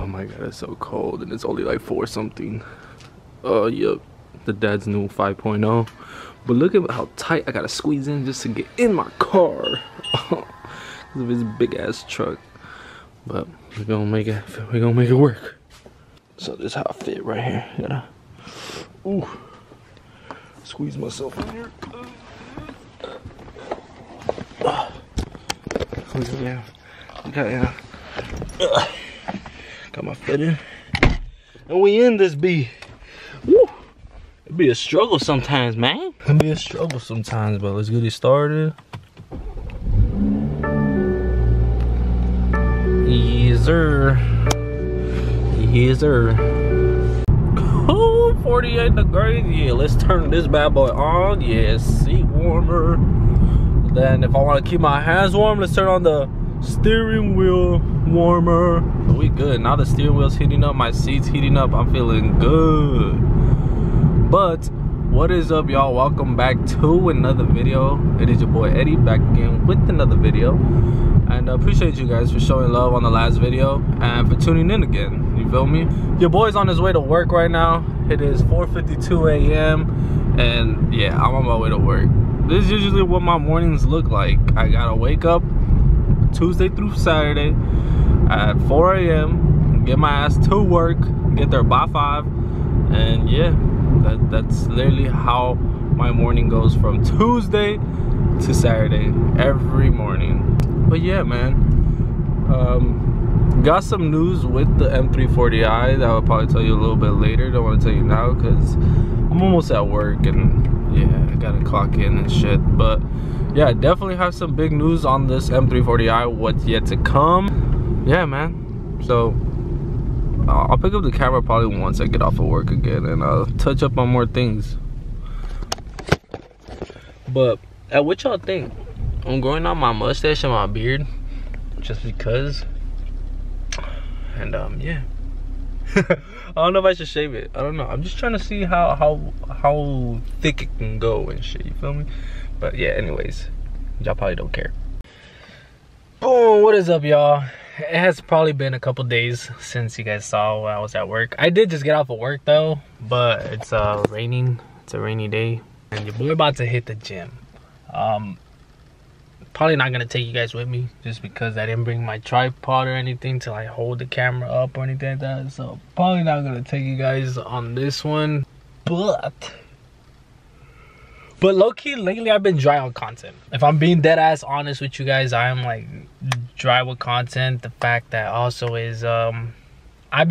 Oh my god, it's so cold and it's only like 4 something. Yep, the dad's new 5.0. But look at how tight I gotta squeeze in just to get in my car. Because of his big ass truck. But we're gonna make it work. So this is how I fit right here. Gotta squeeze myself in here. Yeah. Okay, got my foot in. And we in this B. Woo! It be a struggle sometimes, man. It be a struggle sometimes, but let's get it started. Yes, sir. Yes, sir. Oh, 48 degrees. Yeah, let's turn this bad boy on. Yeah, seat warmer. Then if I want to keep my hands warm, let's turn on the steering wheel warmer. We good. Now the steering wheel's heating up, my seat's heating up. I'm feeling good. But what is up, y'all? Welcome back to another video. It is your boy Eddie back again with another video. And I appreciate you guys for showing love on the last video and for tuning in again. You feel me? Your boy's on his way to work right now. It is 4:52 a.m. and yeah, I'm on my way to work. This is usually what my mornings look like. I gotta wake up Tuesday through Saturday at 4 a.m. get my ass to work, get there by 5, and yeah, that's literally how my morning goes from Tuesday to Saturday every morning. But yeah, man, got some news with the M340i that I'll probably tell you a little bit later. Don't want to tell you now because I'm almost at work and yeah, I gotta clock in and shit. But yeah, definitely have some big news on this M340i, what's yet to come. Yeah, man, so I'll pick up the camera probably once I get off of work again and I'll touch up on more things. But what y'all think? I'm growing out my mustache and my beard just because, and yeah. I don't know if I should shave it. I don't know. I'm just trying to see how thick it can go and shit. You feel me? But yeah, anyways, y'all probably don't care. Boom! What is up, y'all? It has probably been a couple days since you guys saw when I was at work. I did just get off of work though, but it's raining. It's a rainy day, and your boy about to hit the gym. Probably not gonna take you guys with me just because I didn't bring my tripod or anything to like hold the camera up or anything like that. So probably not gonna take you guys on this one. But low-key lately I've been dry on content. If I'm being dead ass honest with you guys, I am like dry with content. The fact that also is I'm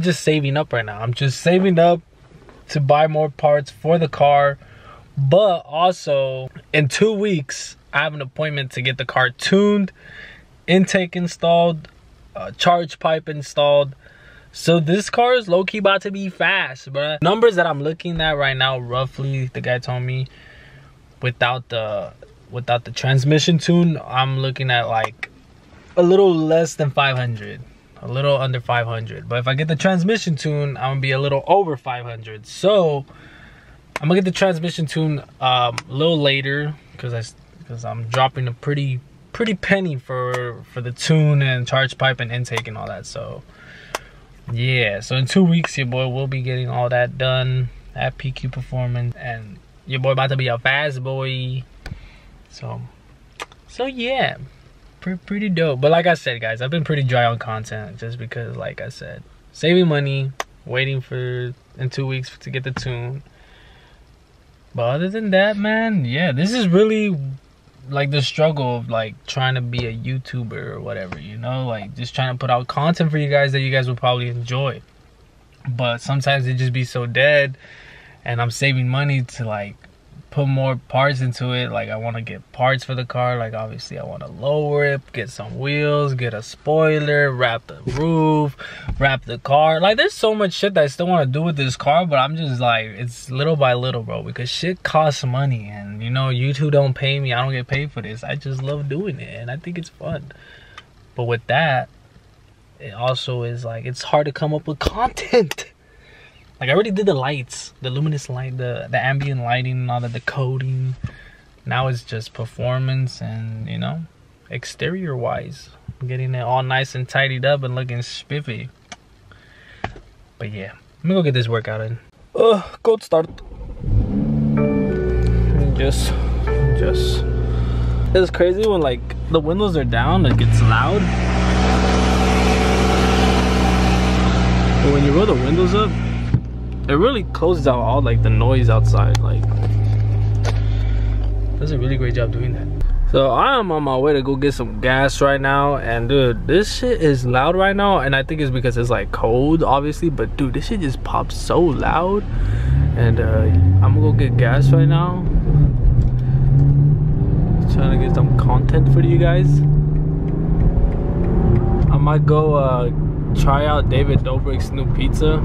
just saving up right now. I'm just saving up to buy more parts for the car. But also in 2 weeks I have an appointment to get the car tuned, intake installed, charge pipe installed. So this car is low-key about to be fast, bruh. Numbers that I'm looking at right now, roughly, the guy told me, without the transmission tune, I'm looking at like a little less than 500, a little under 500. But if I get the transmission tune, I'm gonna be a little over 500. So I'm gonna get the transmission tune a little later because I'm dropping a pretty penny for the tune and charge pipe and intake and all that. So yeah, so in 2 weeks your boy will be getting all that done at PQ Performance, and your boy about to be a fast boy. So yeah, pretty dope. But like I said, guys, I've been pretty dry on content just because, like I said, saving money, waiting for in 2 weeks to get the tune. But other than that, man, yeah, this is really like the struggle of like trying to be a YouTuber or whatever, you know, like just trying to put out content for you guys that you guys will probably enjoy. But sometimes it just be so dead, and I'm saving money to like put more parts into it. Like I want to get parts for the car. Like obviously I want to lower it, get some wheels, get a spoiler, wrap the roof, wrap the car. Like there's so much shit that I still want to do with this car, but I'm just like, it's little by little, bro, because shit costs money. And you know, YouTube don't pay me. I don't get paid for this. I just love doing it and I think it's fun. But with that, it also is like, it's hard to come up with content. Like I already did the lights, the luminous light, the ambient lighting and all that, the coding. Now it's just performance and, you know, exterior wise, getting it all nice and tidied up and looking spiffy. But yeah, let me go get this workout in. Cold start. Just it's crazy when like the windows are down, it gets loud. But when you roll the windows up, it really closes out all like the noise outside. Like, does a really great job doing that. So I am on my way to go get some gas right now, and dude, this shit is loud right now, and I think it's because it's like cold, obviously. But dude, this shit just pops so loud, and I'm gonna go get gas right now. Trying to get some content for you guys. I might go try out David Dobrik's new pizza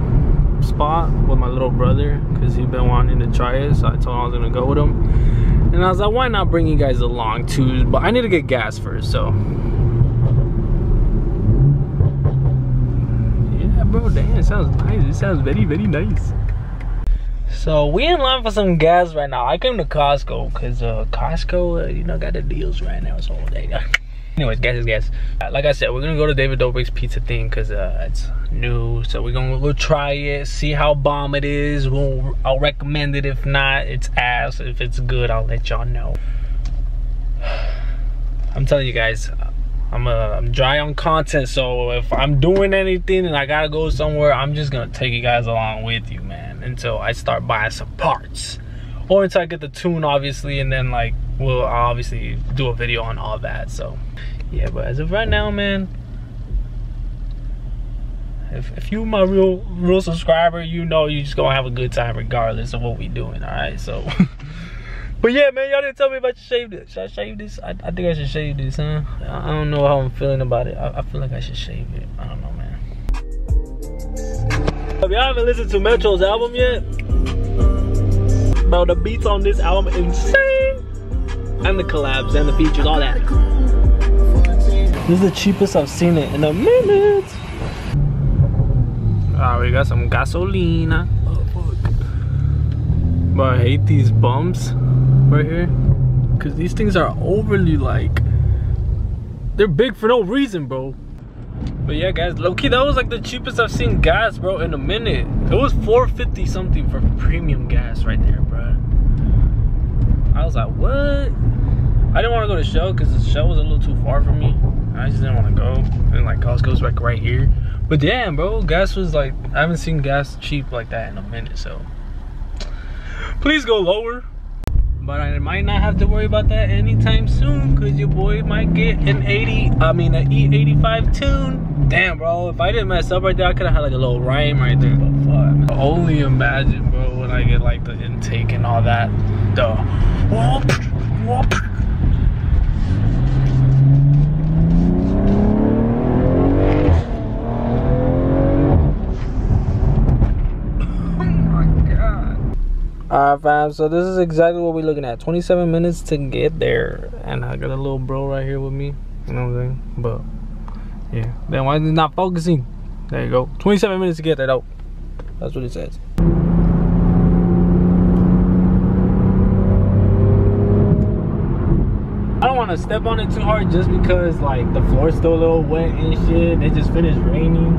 spot with my little brother, because he's been wanting to try it, so I told him I was gonna go with him. And I was like, why not bring you guys along too? But I need to get gas first, so yeah, bro, damn, it sounds nice. It sounds very, very nice. So we in line for some gas right now. I came to Costco because Costco, you know, got the deals right now. So there you go. Anyways, gas is gas. Like I said, we're gonna go to David Dobrik's pizza thing because it's new. So we're gonna go try it, see how bomb it is. I'll recommend it. If not, it's ass. If it's good, I'll let y'all know. I'm telling you guys, I'm dry on content. So if I'm doing anything and I gotta go somewhere, I'm just gonna take you guys along with you, man, until I start buying some parts, or until I get the tune, obviously, and then like I'll obviously do a video on all that. So yeah, but as of right now, man, if you my real subscriber, you know you just gonna have a good time regardless of what we doing. All right, so but yeah, man, y'all didn't tell me if I should shave this. Should I shave this? I think I should shave this, huh? I don't know how I'm feeling about it. I feel like I should shave it. I don't know, man. If y'all haven't listened to Metro's album yet, bro, the beats on this album insane, and the collabs and the features, all that. This is the cheapest I've seen it in a minute. Alright, we got some gasolina. Oh fuck. But I hate these bumps right here, because these things are overly like, they're big for no reason, bro. But yeah, guys, low-key, that was like the cheapest I've seen gas, bro, in a minute. It was $4.50 something for premium gas right there, bro. I was like, what? I didn't want to go to Shell because the Shell was a little too far from me. I just didn't want to go, and like Costco's like right here. But damn, bro, gas was like, I haven't seen gas cheap like that in a minute. So please go lower. But I might not have to worry about that anytime soon, because your boy might get an E85 tune. Damn, bro, if I didn't mess up right there, I could have had like a little rhyme right there. But fuck, man. Only imagine, bro, when I get like the intake and all that. The whoop, whoop. Alright, fam, so this is exactly what we're looking at. 27 minutes to get there. And I got a little bro right here with me. You know what I'm saying? But yeah, then why is it not focusing? There you go. 27 minutes to get there though. That's what it says. I don't want to step on it too hard just because like the floor's still a little wet and shit. It just finished raining.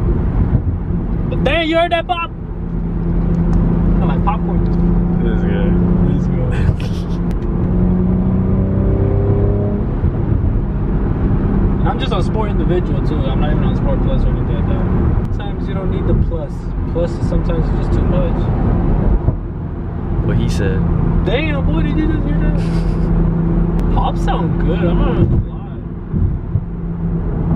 But there, you heard that pop? I like popcorn. This good. This good. And I'm just on Sport Individual too. I'm not even on Sport Plus or anything like that. Sometimes you don't need the plus. Plus is sometimes it's just too much. What he said. Damn, boy, did you just hear that? Pop sound good. I'm not gonna lie.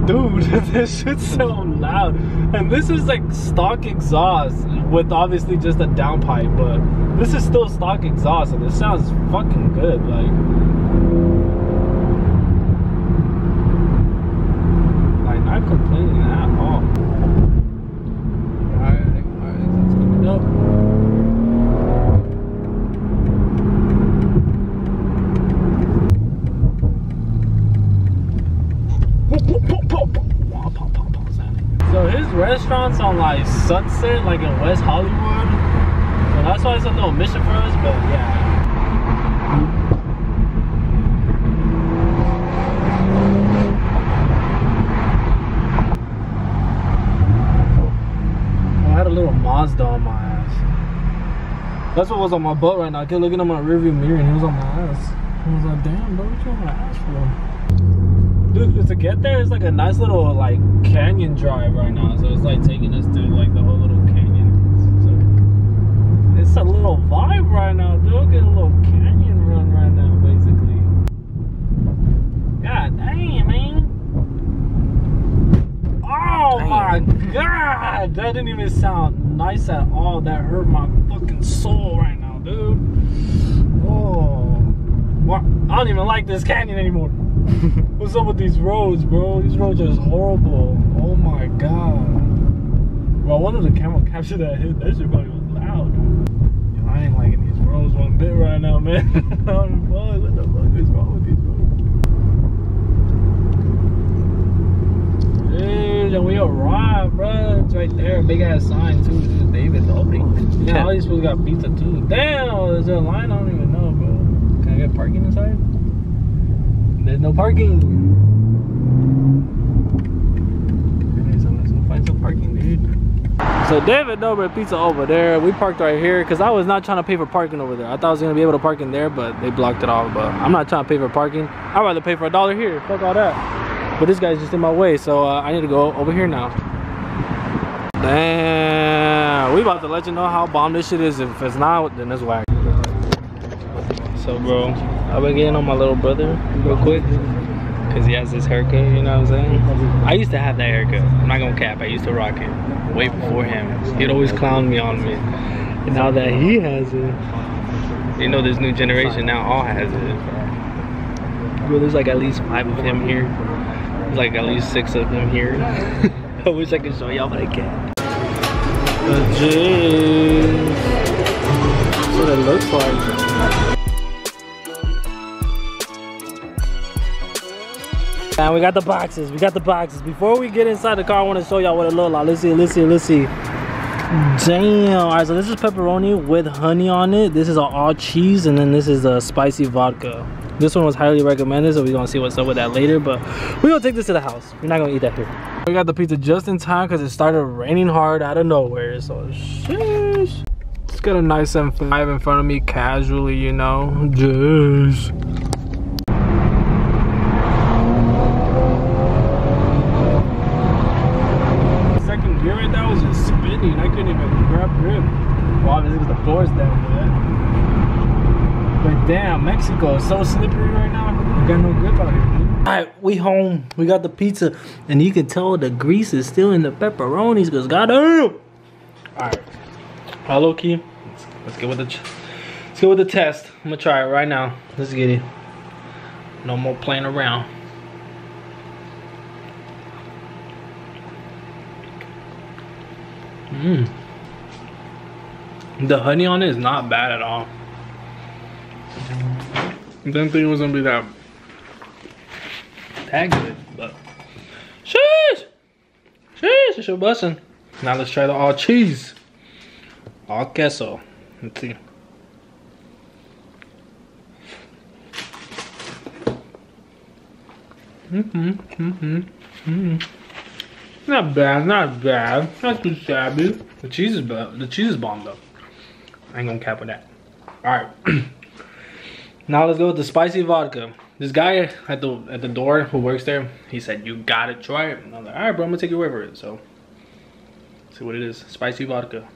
Dude, this shit sound loud. And this is like stock exhaust with obviously just a downpipe, but this is still stock exhaust, and this sounds fucking good. Like not complaining at all. Alright, that's coming up. So his restaurant's on like Sunset, like in West Hollywood. So that's why it's a little mission for us, but yeah. little Mazda on my ass. That's what was on my butt right now. I kept looking at my rearview mirror and he was on my ass. I was like, damn, bro, what you on my ass for? Dude, to get there, it's like a nice little like canyon drive right now. So it's like taking us through like the whole little canyon. So it's a little vibe right now, dude. Get a little canyon run right now, basically. God damn, man. Oh my god, that didn't even sound nice at all. That hurt my fucking soul right now, dude. Oh, I don't even like this canyon anymore. What's up with these roads, bro? These roads are just horrible. Oh my god. Bro, I wonder if the camera captured that hit. That shit probably was loud. Yo, I ain't liking these roads one bit right now, man. What the fuck is wrong with these roads? Dude, and we arrived, bro. It's right there. Big ass sign too. This is David opening. Yeah, all these people got pizza too. Damn, is there a line? I don't even know, bro. Can I get parking inside? There's no parking. Okay, so let's go find some parking, dude. So David Dobrik Pizza over there. We parked right here because I was not trying to pay for parking over there. I thought I was gonna be able to park in there, but they blocked it off. But I'm not trying to pay for parking. I'd rather pay for $1 here. Fuck all that. But this guy's just in my way, so I need to go over here now. Damn, we about to let you know how bomb this shit is. If it's not, then it's whack. So bro, I've been getting on my little brother real quick because he has this haircut, you know what I'm saying? I used to have that haircut. I'm not gonna cap, I used to rock it way before him. He'd always clown me on me. And now that he has it, you know, this new generation now all has it. Bro, there's like at least 5 of him here. There's like at least 6 of him here. I wish I could show y'all, but I can't. Jeez. That's what it looks like. And we got the boxes. Before we get inside the car, I want to show y'all what it looks like. Let's see. Damn. All right, so this is pepperoni with honey on it. This is all cheese, and then this is a spicy vodka. This one was highly recommended, so we're gonna see what's up with that later. But we're gonna take this to the house. We're not gonna eat that here. We got the pizza just in time because it started raining hard out of nowhere. So sheesh. Just got a nice M5 in front of me, casually, you know. Jeez. I couldn't even grab grip. Well, obviously because the floor's down there. But damn, Mexico is so slippery right now. I got no grip out here, dude. Alright, we home. We got the pizza. And you can tell the grease is still in the pepperonis because goddamn. Alright. Low key. Let's get with the test. I'm gonna try it right now. Let's get it. No more playing around. The honey on it is not bad at all. I didn't think it was gonna be that good, but sheesh, it's your bussin'. Now let's try the all cheese, all queso. Let's see. Not bad, not too shabby. The cheese is bomb though. I ain't gonna cap with that. Alright. Now let's go with the spicy vodka. This guy at the door who works there, he said you gotta try it. And I was like, alright bro, I'm gonna take your word for it. So let's see what it is. Spicy vodka.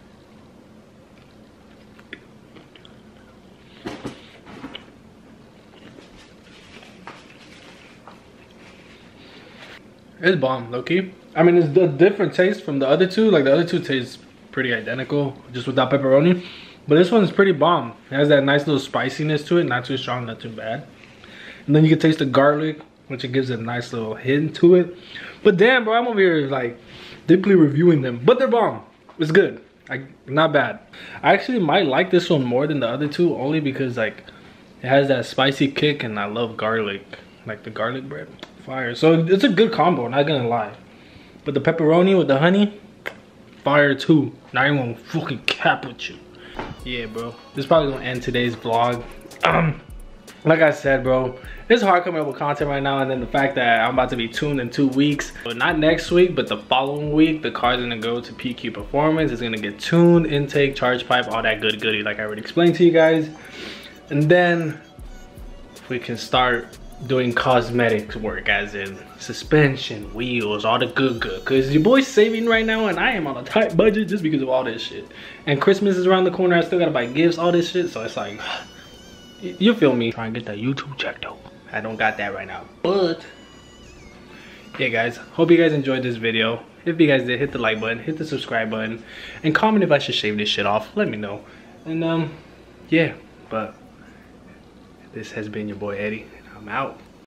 It's bomb, low-key. I mean, it's a different taste from the other two. Like, the other two taste pretty identical, just without pepperoni. But this one's pretty bomb. It has that nice little spiciness to it. Not too strong, not too bad. And then you can taste the garlic, which it gives a nice little hint to it. But damn, bro, I'm over here, like, deeply reviewing them. But they're bomb. It's good. Not bad. I actually might like this one more than the other two, only because, like, it has that spicy kick, and I love garlic. Like, the garlic bread. Fire. So it's a good combo, not gonna lie. But the pepperoni with the honey, fire too. Not even gonna fucking cap with you. Yeah, bro. This is probably gonna end today's vlog. like I said, bro, it's hard coming up with content right now, and then the fact that I'm about to be tuned in 2 weeks, but not next week, but the following week, the car's gonna go to PQ Performance. It's gonna get tuned, intake, charge pipe, all that good goody like I already explained to you guys. And then we can start doing cosmetics work, as in suspension, wheels, all the good, because your boy's saving right now, and I am on a tight budget just because of all this shit. And Christmas is around the corner. I still gotta buy gifts, all this shit, so it's like, you feel me? Try and get that YouTube check though. I don't got that right now, but yeah, guys, hope you guys enjoyed this video. If you guys did, hit the like button, hit the subscribe button, and comment if I should shave this shit off. Let me know. And yeah, but this has been your boy Eddie, and I'm out.